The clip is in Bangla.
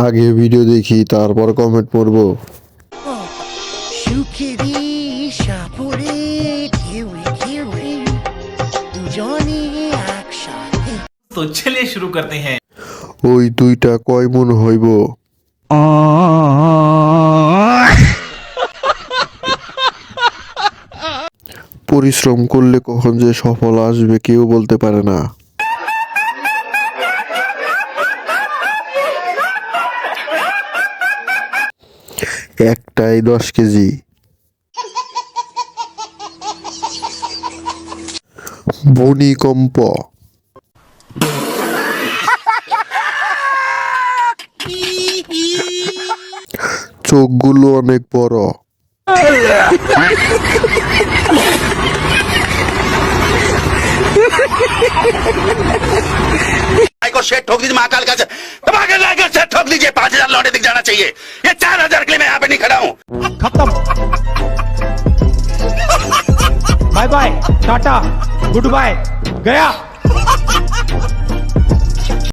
আগে ভিডিও দেখি তারপর কমেন্ট পড়বো। সুখেরি সাপরে ঢেউয়ে ঢেউয়ে দুজনে একসাথে। तो चलिए शुरू करते हैं। ওই দুইটা কয় মন হইব? পরিশ্রম করলে কখন যে সফল আসবে কেউ বলতে পারে না। একটাই 10 কেজি। ভূমিকম্প। চোখগুলো অনেক বড়। को शेट ठोक दीजिए महाकाल का धमाके लाकर शेट ठोक दीजिए 5000 लौटे दिख जाना चाहिए। ये 4000 के लिए मैं यहाँ पे नहीं खड़ा हूँ। खत्म। Bye bye tata good bye गया।